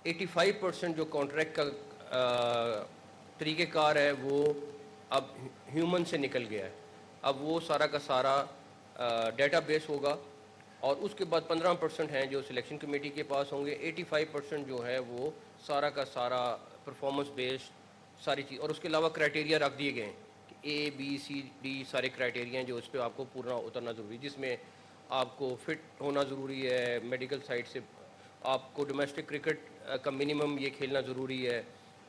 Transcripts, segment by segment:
85% جو کانٹریکٹ کا طریقہ کار ہے وہ اب ہیومن سے نکل گیا ہے. اب وہ سارا کا سارا ڈیٹا بیس ہوگا اور اس کے بعد 15% ہیں جو سلیکشن کمیٹی کے پاس ہوں گے. 85% جو ہے وہ سارا کا سارا پرفارمنس بیسڈ ساری چیز, اور اس کے علاوہ کرائٹیریا رکھ دیے گئے ہیں کہ اے بی سی ڈی سارے کرائٹیریا ہیں جو اس پہ آپ کو پورا اترنا ضروری ہے, جس میں آپ کو فٹ ہونا ضروری ہے میڈیکل سائڈ سے, آپ کو ڈومیسٹک کرکٹ کا منیمم یہ کھیلنا ضروری ہے,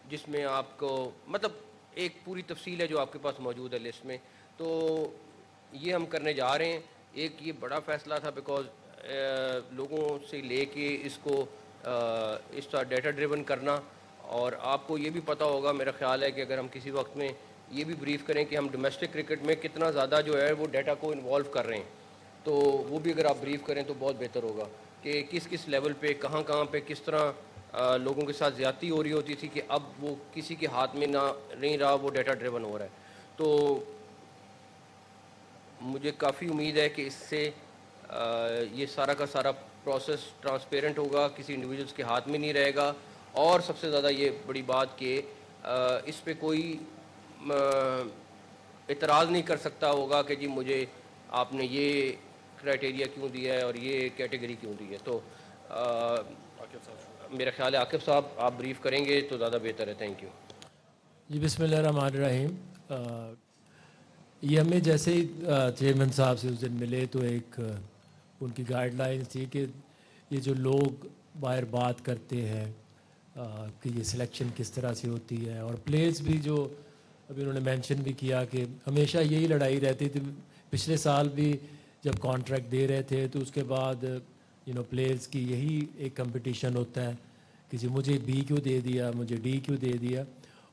جس میں آپ کو مطلب ایک پوری تفصیل ہے جو آپ کے پاس موجود ہے لسٹ میں. تو یہ ہم کرنے جا رہے ہیں. ایک یہ بڑا فیصلہ تھا بیکاز لوگوں سے لے کے اس کو اس طرح ڈیٹا ڈریون کرنا, اور آپ کو یہ بھی پتہ ہوگا میرا خیال ہے کہ اگر ہم کسی وقت میں یہ بھی بریف کریں کہ ہم ڈومیسٹک کرکٹ میں کتنا زیادہ جو ہے وہ ڈیٹا کو انوالو کر رہے ہیں, تو وہ بھی اگر آپ بریف کریں تو بہت بہتر ہوگا کہ کس کس لیول پہ کہاں کہاں پہ کس طرح لوگوں کے ساتھ زیادتی ہو رہی ہوتی تھی کہ اب وہ کسی کے ہاتھ میں نہ نہیں رہا, وہ ڈیٹا ڈریون ہو رہا ہے. تو مجھے کافی امید ہے کہ اس سے یہ سارا کا سارا پروسیس ٹرانسپیرنٹ ہوگا, کسی انڈیویجولس کے ہاتھ میں نہیں رہے گا, اور سب سے زیادہ یہ بڑی بات کہ اس پہ کوئی اعتراض نہیں کر سکتا ہوگا کہ جی مجھے آپ نے یہ کرائٹیریا کیوں دیا ہے اور یہ کیٹیگری کیوں دی ہے. تو میرا خیال ہے عاقب صاحب آپ بریف کریں گے تو زیادہ بہتر ہے. Thank you. جی بسم اللہ الرحمن الرحیم. یہ ہمیں جیسے ہی چیئرمین صاحب سے اس دن ملے تو ایک ان کی گائیڈ لائنس تھی کہ یہ جو لوگ باہر بات کرتے ہیں کہ یہ سلیکشن کس طرح سے ہوتی ہے, اور پلیئرز بھی جو ابھی انہوں نے مینشن بھی کیا کہ ہمیشہ یہی لڑائی رہتی تھی. پچھلے سال بھی جب کانٹریکٹ دے رہے تھے تو اس کے بعد پلیئرز کی یہی ایک کمپٹیشن ہوتا ہے کہ جی مجھے بی کیوں دے دیا, مجھے ڈی کیوں دے دیا,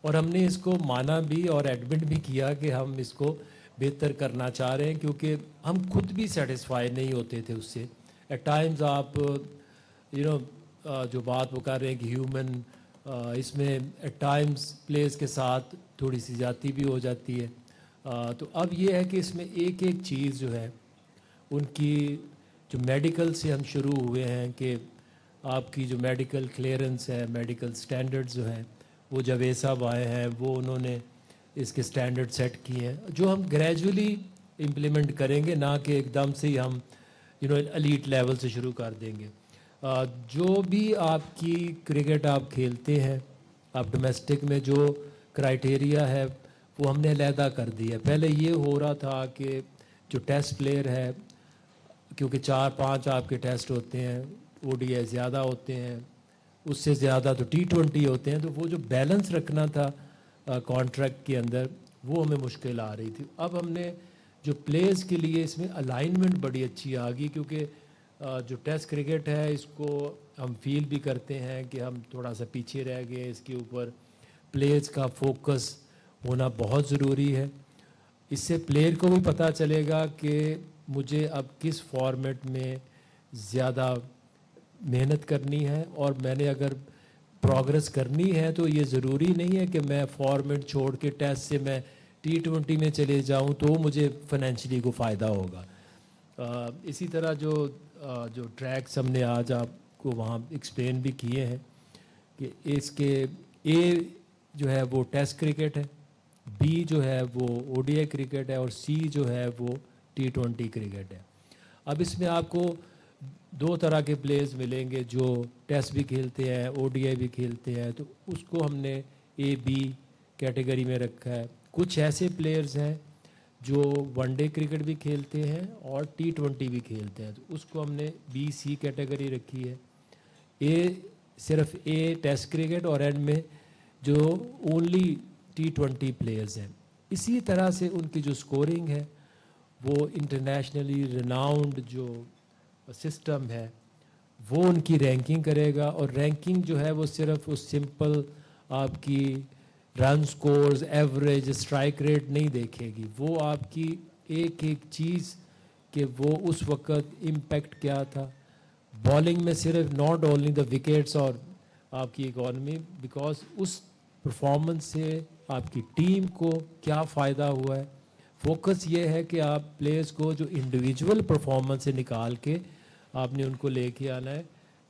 اور ہم نے اس کو مانا بھی اور ایڈمٹ بھی کیا کہ ہم اس کو بہتر کرنا چاہ رہے ہیں, کیونکہ ہم خود بھی سیٹسفائی نہیں ہوتے تھے اس سے. ایٹ ٹائمز آپ جو بات وہ کر رہے ہیں کہ ہیومن, اس میں ایٹ ٹائمز پلیئرز کے ساتھ تھوڑی سی زیادتی بھی ہو جاتی ہے. تو اب یہ ہے کہ اس میں ایک ایک چیز جو ہے ان کی جو میڈیکل سے ہم شروع ہوئے ہیں کہ آپ کی جو میڈیکل کلیئرنس ہے, میڈیکل سٹینڈرڈز جو ہیں وہ جاوید صاحب آئے ہیں, وہ انہوں نے اس کے سٹینڈرڈ سیٹ کیے ہیں جو ہم گریجولی امپلیمنٹ کریں گے, نہ کہ ایک دم سے ہی ہم ایلیٹ لیول سے شروع کر دیں گے. جو بھی آپ کی کرکٹ آپ کھیلتے ہیں, آپ ڈومیسٹک میں جو کرائٹیریا ہے وہ ہم نے علیحدہ کر دیا. پہلے یہ ہو رہا تھا کہ جو ٹیسٹ پلیئر ہے, کیونکہ 4-5 آپ کے ٹیسٹ ہوتے ہیں, او ڈی آئی زیادہ ہوتے ہیں, اس سے زیادہ تو T20 ہوتے ہیں, تو وہ جو بیلنس رکھنا تھا کانٹریکٹ کے اندر وہ ہمیں مشکل آ رہی تھی. اب ہم نے جو پلیئرز کے لیے اس میں الائنمنٹ بڑی اچھی آ گئی, کیونکہ جو ٹیسٹ کرکٹ ہے اس کو ہم فیل بھی کرتے ہیں کہ ہم تھوڑا سا پیچھے رہ گئے, اس کے اوپر پلیئرز کا فوکس ہونا بہت ضروری ہے. اس سے پلیئر کو بھی پتہ چلے گا کہ مجھے اب کس فارمیٹ میں زیادہ محنت کرنی ہے, اور میں نے اگر پروگرس کرنی ہے تو یہ ضروری نہیں ہے کہ میں فارمیٹ چھوڑ کے ٹیسٹ سے میں T20 میں چلے جاؤں تو مجھے فائنینشلی کو فائدہ ہوگا. اسی طرح جو ٹریکس ہم نے آج آپ کو وہاں ایکسپلین بھی کیے ہیں کہ اس کے اے جو ہے وہ ٹیسٹ کرکٹ ہے, بی جو ہے وہ او ڈی آئی کرکٹ ہے, اور سی جو ہے وہ T20 کرکٹ ہے. اب اس میں آپ کو 2 طرح کے پلیئرز ملیں گے جو ٹیسٹ بھی کھیلتے ہیں, او ڈی آئی بھی کھیلتے ہیں, تو اس کو ہم نے اے بی کیٹیگری میں رکھا ہے. کچھ ایسے پلیئرز ہیں جو ون ڈے کرکٹ بھی کھیلتے ہیں اور T20 بھی کھیلتے ہیں, تو اس کو ہم نے بی سی کیٹیگری رکھی ہے. اے صرف اے ٹیسٹ کرکٹ, اور اینڈ میں جو اونلی T20 پلیئرز ہیں. اسی طرح سے ان کی جو سکورنگ ہے وہ انٹرنیشنلی ریناؤنڈ جو سسٹم ہے وہ ان کی رینکنگ کرے گا, اور رینکنگ جو ہے وہ صرف اس سمپل آپ کی رن سکورز, ایوریج, اسٹرائک ریٹ نہیں دیکھے گی, وہ آپ کی ایک ایک چیز کہ وہ اس وقت امپیکٹ کیا تھا بالنگ میں, صرف ناٹ اونلی دا وکٹس اور آپ کی اکانومی, بیکاز اس پرفارمنس سے آپ کی ٹیم کو کیا فائدہ ہوا ہے. فوکس یہ ہے کہ آپ پلیئرز کو جو انڈیویجول پرفارمنس سے نکال کے آپ نے ان کو لے کے آنا ہے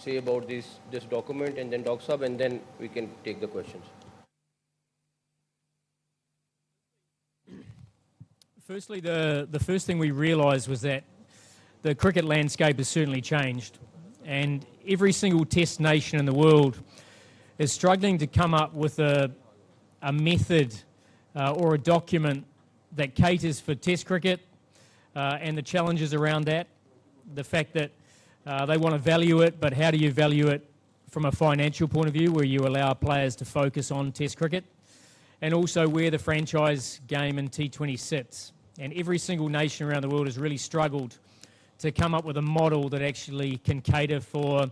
say about this document and then Dr. Saab, and then we can take the questions. Firstly, the first thing we realised was that the cricket landscape has certainly changed, and every single test nation in the world is struggling to come up with a method or a document that caters for test cricket and the challenges around that. The fact that they want to value it, but how do you value it from a financial point of view where you allow players to focus on test cricket? And also where the franchise game in T20 sits. And every single nation around the world has really struggled to come up with a model that actually can cater for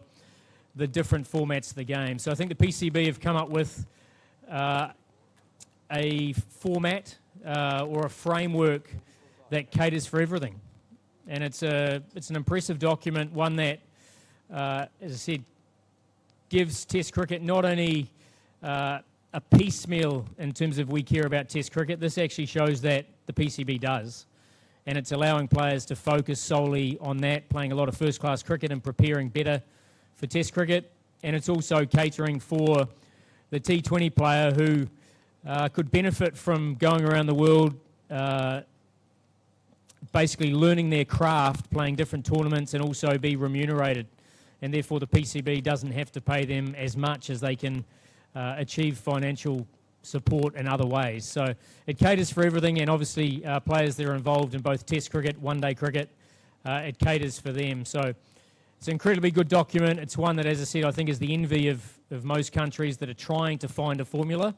the different formats of the game. So I think the PCB have come up with a format or a framework that caters for everything. And it's an impressive document, one that, as I said, gives Test cricket not only a piecemeal in terms of we care about Test cricket, this actually shows that the PCB does. And it's allowing players to focus solely on that, playing a lot of first-class cricket and preparing better for Test cricket. And it's also catering for the T20 player who could benefit from going around the world basically learning their craft, playing different tournaments, and also be remunerated. And therefore the PCB doesn't have to pay them as much as they can achieve financial support in other ways. So it caters for everything, and obviously players that are involved in both Test cricket, one-day cricket, it caters for them. So it's an incredibly good document. It's one that, as I said, I think is the envy of most countries that are trying to find a formula.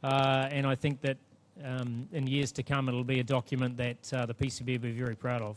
And I think that in years to come, it'll be a document that the PCB will be very proud of.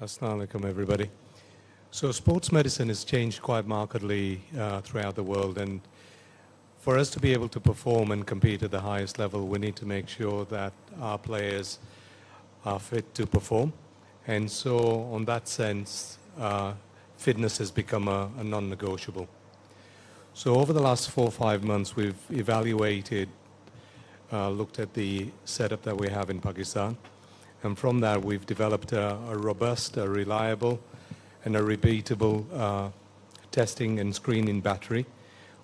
Assalamu alaikum, everybody. So sports medicine has changed quite markedly throughout the world, and for us to be able to perform and compete at the highest level, we need to make sure that our players are fit to perform. And so on that sense, fitness has become a non-negotiable. So over the last 4 or 5 months, we've evaluated, looked at the setup that we have in Pakistan. And from that, we've developed a robust, a reliable, and a repeatable testing and screening battery,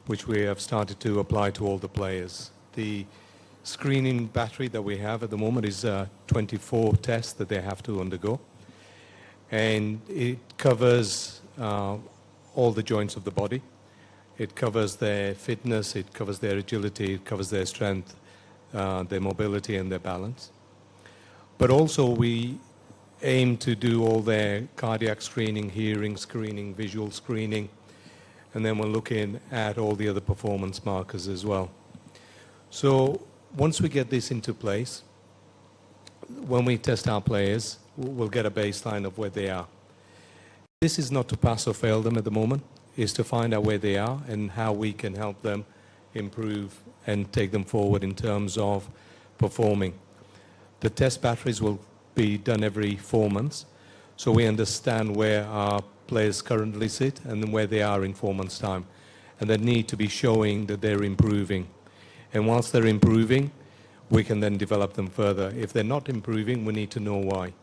which we have started to apply to all the players. The screening battery that we have at the moment is 24 tests that they have to undergo. And it covers all the joints of the body. It covers their fitness, it covers their agility, it covers their strength, their mobility and their balance. But also we aim to do all their cardiac screening, hearing screening, visual screening, and then we're looking at all the other performance markers as well. So once we get this into place, when we test our players, we'll get a baseline of where they are. This is not to pass or fail them at the moment, is to find out where they are and how we can help them improve and take them forward in terms of performing. The test batteries will be done every 4 months, so we understand where our players currently sit and where they are in 4 months' time. And they need to be showing that they're improving. And once they're improving, we can then develop them further. If they're not improving, we need to know why.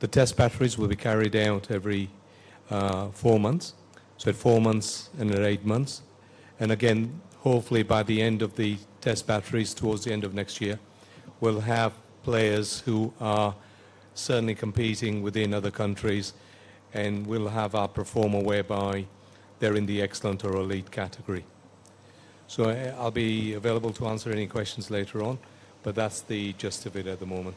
The test batteries will be carried out every 4 months, so at 4 months and at 8 months. And again, hopefully by the end of the test batteries, towards the end of next year, we'll have players who are certainly competing within other countries, and we'll have our performer whereby they're in the excellent or elite category. So I'll be available to answer any questions later on, but that's the gist of it at the moment.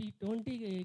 T20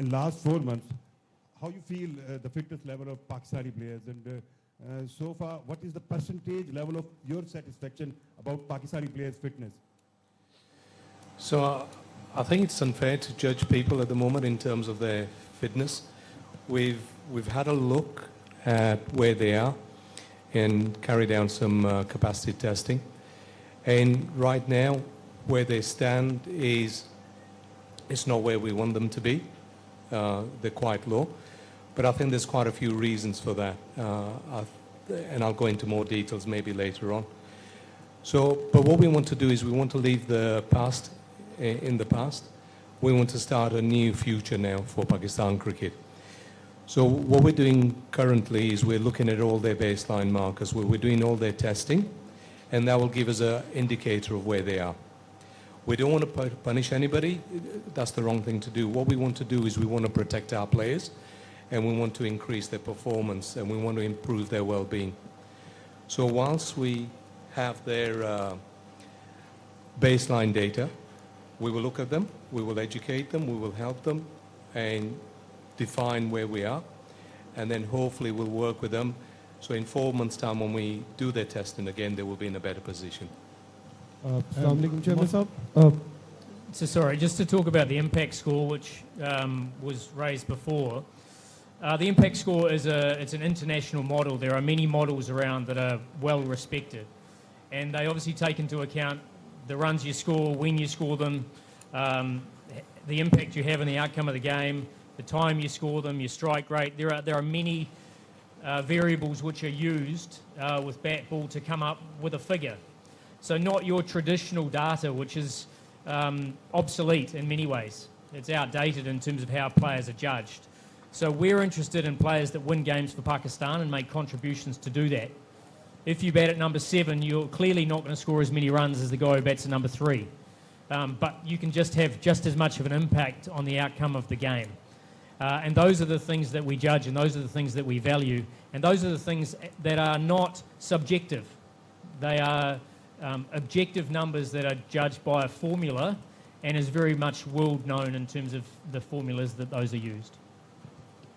in last 4 months how you feel the fitness level of Pakistani players, and so far what is the percentage level of your satisfaction about Pakistani players fitness? So I think it's unfair to judge people at the moment in terms of their fitness. We've had a look at where they are and carried out some capacity testing, and right now where they stand is it's not where we want them to be. They're quite low, but I think there's quite a few reasons for that, and I'll go into more details maybe later on. But what we want to do is we want to leave the past in the past. We want to start a new future now for Pakistan cricket. So what we're doing currently is we're looking at all their baseline markers, we're doing all their testing, and that will give us an indicator of where they are. We don't want to punish anybody. That's the wrong thing to do. What we want to do is we want to protect our players, and we want to increase their performance, and we want to improve their well-being. So whilst we have their baseline data, we will look at them, we will educate them, we will help them, and define where we are, and then hopefully we'll work with them. So in 4 months' time, when we do their testing again, they will be in a better position. Assalamu alaikum, Chairman Sahab. So sorry, just to talk about the impact score, which was raised before. The impact score is it's an international model. There are many models around that are well respected, and they obviously take into account the runs you score, when you score them, the impact you have on the outcome of the game, the time you score them, your strike rate. There are many variables which are used with bat ball to come up with a figure. So not your traditional data, which is obsolete in many ways. It's outdated in terms of how players are judged. So we're interested in players that win games for Pakistan and make contributions to do that. If you bat at number 7, you're clearly not going to score as many runs as the guy who bats at number 3. But you can just have just as much of an impact on the outcome of the game. And those are the things that we judge, and those are the things that we value. And those are the things that are not subjective. They are objective numbers that are judged by a formula and is very much world known in terms of the formulas that those are used.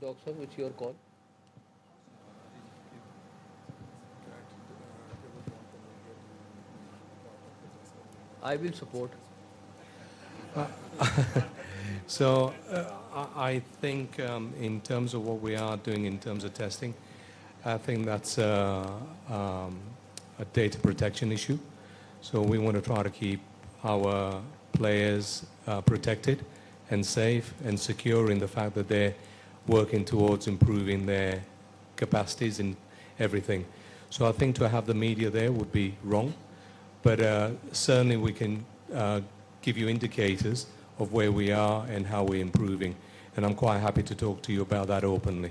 Doctor, which your call? I will support. So I think in terms of what we are doing in terms of testing, I think that's a data protection issue. So we want to try to keep our players protected and safe and secure in the fact that they're working towards improving their capacities in everything. So I think to have the media there would be wrong, but certainly we can give you indicators of where we are and how we're improving. And I'm quite happy to talk to you about that openly.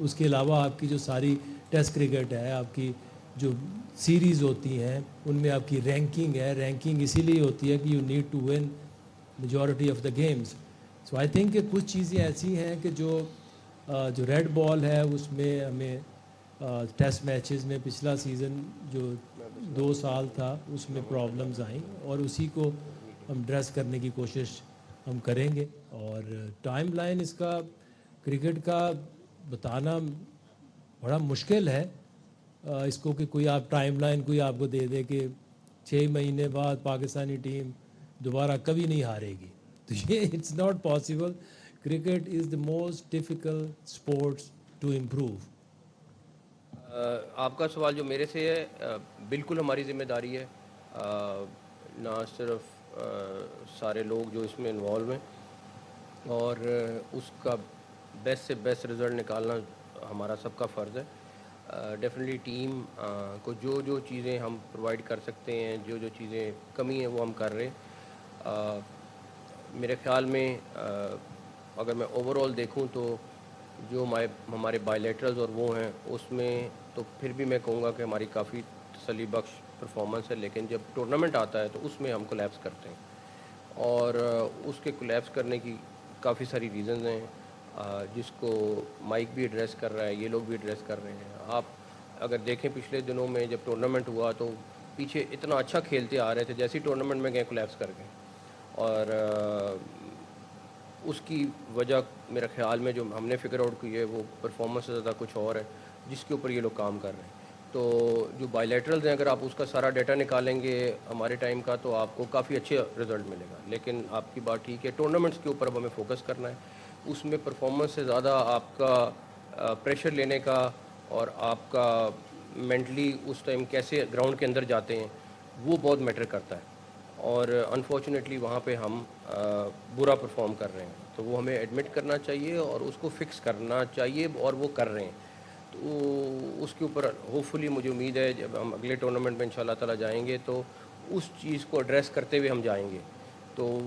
اس کے علاوہ آپ کی جو ساری test cricket ہے، آپ کی جو سیریز ہوتی ہیں ان میں آپ کی رینکنگ ہے. رینکنگ اسی لیے ہوتی ہے کہ you need to win majority of the games. So I think کہ کچھ چیزیں ایسی ہیں کہ جو ریڈ بال ہے اس میں ہمیں ٹیسٹ میچز میں پچھلا سیزن جو 2 سال تھا اس میں پرابلمز آئیں، اور اسی کو ہم ڈریس کرنے کی کوشش ہم کریں گے. اور ٹائم لائن اس کا کرکٹ کا بتانا بڑا مشکل ہے اس کو، کہ کوئی آپ ٹائم لائن کوئی آپ کو دے دے کہ 6 مہینے بعد پاکستانی ٹیم دوبارہ کبھی نہیں ہارے گی، تو یہ it's not possible. Cricket is the most difficult sports to improve. آپ کا سوال جو میرے سے ہے، بالکل ہماری ذمہ داری ہے، نہ صرف سارے لوگ جو اس میں انوالو ہیں، اور اس کا بیسٹ سے بیسٹ رزلٹ نکالنا ہمارا سب کا فرض ہے. ڈیفینیٹلی ٹیم کو جو جو چیزیں ہم پرووائڈ کر سکتے ہیں، جو جو چیزیں کمی ہیں وہ ہم کر رہے ہیں. میرے خیال میں اگر میں اوور آل دیکھوں تو جو ہمارے بائیلیٹرلز اور وہ ہیں اس میں تو پھر بھی میں کہوں گا کہ ہماری کافی تسلی بخش پرفارمنس ہے. لیکن جب ٹورنامنٹ آتا ہے تو اس میں ہم کولیپس کرتے ہیں، اور اس کے کولیپس کرنے کی کافی ساری ریزنز ہیں، جس کو مائک بھی ایڈریس کر رہا ہے، یہ لوگ بھی ایڈریس کر رہے ہیں. آپ اگر دیکھیں پچھلے دنوں میں جب ٹورنامنٹ ہوا تو پیچھے اتنا اچھا کھیلتے آ رہے تھے، جیسے ٹورنامنٹ میں گئے کولیپس کر گئے. اور اس کی وجہ میرے خیال میں جو ہم نے فگر آؤٹ کی ہے وہ پرفارمنس سے زیادہ کچھ اور ہے، جس کے اوپر یہ لوگ کام کر رہے ہیں. تو جو بائیلیٹرلز ہیں اگر آپ اس کا سارا ڈیٹا نکالیں گے ہمارے ٹائم کا تو آپ کو کافی اچھے رزلٹ ملے گا. لیکن آپ کی بات ٹھیک ہے، ٹورنامنٹس کے اوپر اب ہمیں فوکس کرنا ہے. اس میں پرفارمنس سے زیادہ آپ کا پریشر لینے کا اور آپ کا مینٹلی اس ٹائم کیسے گراؤنڈ کے اندر جاتے ہیں وہ بہت میٹر کرتا ہے. اور انفارچونیٹلی وہاں پہ ہم برا پرفارم کر رہے ہیں، تو وہ ہمیں ایڈمٹ کرنا چاہیے اور اس کو فکس کرنا چاہیے، اور وہ کر رہے ہیں. تو اس کے اوپر ہوپ فلی مجھے امید ہے جب ہم اگلے ٹورنامنٹ میں انشاءاللہ تعالی جائیں گے تو اس چیز کو ایڈریس کرتے ہوئے ہم جائیں گے. تو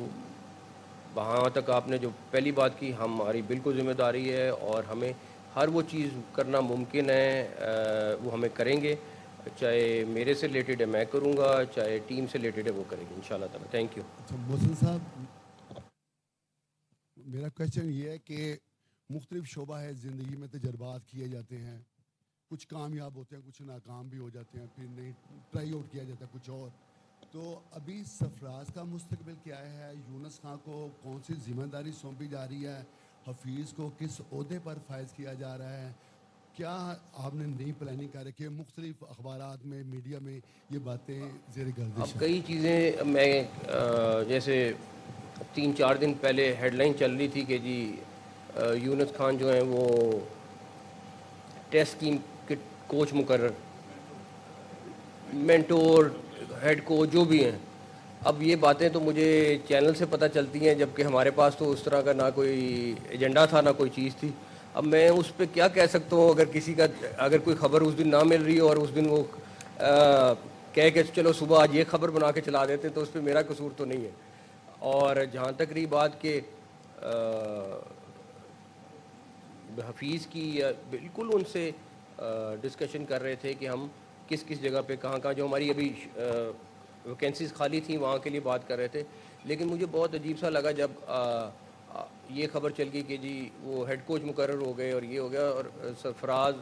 وہاں تک آپ نے جو پہلی بات کی ہماری بالکل ذمہ داری ہے، اور ہمیں ہر وہ چیز کرنا ممکن ہے وہ ہمیں کریں گے. چاہے میرے سے ریلیٹڈ ہے میں کروں گا، چاہے ٹیم سے ریلیٹڈ ہے وہ کریں گے انشاءاللہ تعالی. Thank you. اچھا محسن صاحب، میرا کویشچن یہ ہے کہ مختلف شعبہ ہے زندگی میں، تجربات کیے جاتے ہیں، کچھ کامیاب ہوتے ہیں، کچھ ناکام بھی ہو جاتے ہیں، پھر نہیں ٹرائی آؤٹ کیا جاتا ہے کچھ اور. تو ابھی سرفراز کا مستقبل کیا ہے؟ یونس خان کو کون سی ذمہ داری سونپی جا رہی ہے؟ حفیظ کو کس عہدے پر فائز کیا جا رہا ہے؟ کیا آپ نے نئی پلاننگ کر رکھی ہے؟ مختلف اخبارات میں، میڈیا میں یہ باتیں زیر گردش اب ہیں. کئی چیزیں میں جیسے 3-4 دن پہلے ہیڈ لائن چل رہی تھی کہ جی یونس خان جو ہیں وہ ٹیسٹ ٹیم کے کوچ مقرر، مینٹور، ہیڈ کوچ جو بھی ہیں. اب یہ باتیں تو مجھے چینل سے پتہ چلتی ہیں، جبکہ ہمارے پاس تو اس طرح کا نہ کوئی ایجنڈا تھا نہ کوئی چیز تھی. اب میں اس پہ کیا کہہ سکتا ہوں؟ اگر کوئی خبر اس دن نہ مل رہی ہو اور اس دن وہ کہہ کہ چلو صبح آج یہ خبر بنا کے چلا دیتے تو اس پہ میرا قصور تو نہیں ہے. اور جہاں تک رہی بات کہ حفیظ کی، بالکل ان سے ڈسکشن کر رہے تھے کہ ہم کس کس جگہ پہ کہاں کہاں جو ہماری ابھی ویکینسیز خالی تھیں وہاں کے لیے بات کر رہے تھے. لیکن مجھے بہت عجیب سا لگا جب یہ خبر چل گئی کہ جی وہ ہیڈ کوچ مقرر ہو گئے اور یہ ہو گیا، اور سرفراز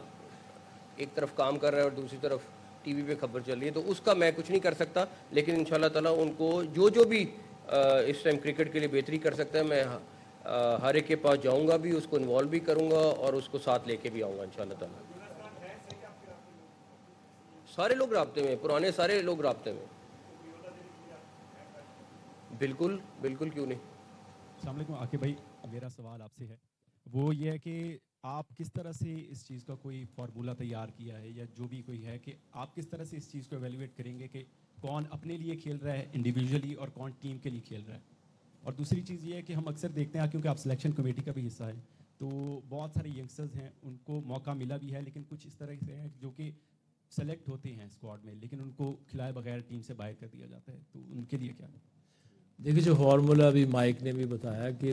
ایک طرف کام کر رہا ہے اور دوسری طرف ٹی وی پہ خبر چل رہی ہے. تو اس کا میں کچھ نہیں کر سکتا، لیکن انشاءاللہ تعالیٰ ان کو جو بھی اس ٹائم کرکٹ کے لیے بہتری کر سکتا ہے میں ہر ایک کے پاس جاؤں گا بھی، اس کو انوالو بھی کروں گا اور اس کو ساتھ لے کے بھی آؤں گا انشاءاللہ تعالیٰ. سارے لوگ رابطے میں، پرانے سارے لوگ رابطے میں. بالکل بالکل، کیوں نہیں. السلام علیکم عاقب بھائی، میرا سوال آپ سے ہے، وہ یہ ہے کہ آپ کس طرح سے اس چیز کا کوئی فارمولہ تیار کیا ہے، یا جو بھی کوئی ہے کہ آپ کس طرح سے اس چیز کو ایویلیویٹ کریں گے کہ کون اپنے لیے کھیل رہا ہے انڈیویجولی اور کون ٹیم کے لیے کھیل رہا ہے؟ اور دوسری چیز یہ ہے کہ ہم اکثر دیکھتے ہیں کیونکہ آپ سلیکشن کمیٹی کا بھی حصہ ہیں، تو بہت سارے ینگسٹرز ہیں ان کو موقع ملا بھی ہے، لیکن کچھ اس طرح سے ہیں جو کہ سلیکٹ ہوتے ہیں اسکواڈ میں لیکن ان کو کھلائے بغیر ٹیم سے باہر کر دیا جاتا ہے، تو ان کے لیے کیا ہے؟ دیکھیے جو فارمولا ابھی مائک نے بھی بتایا کہ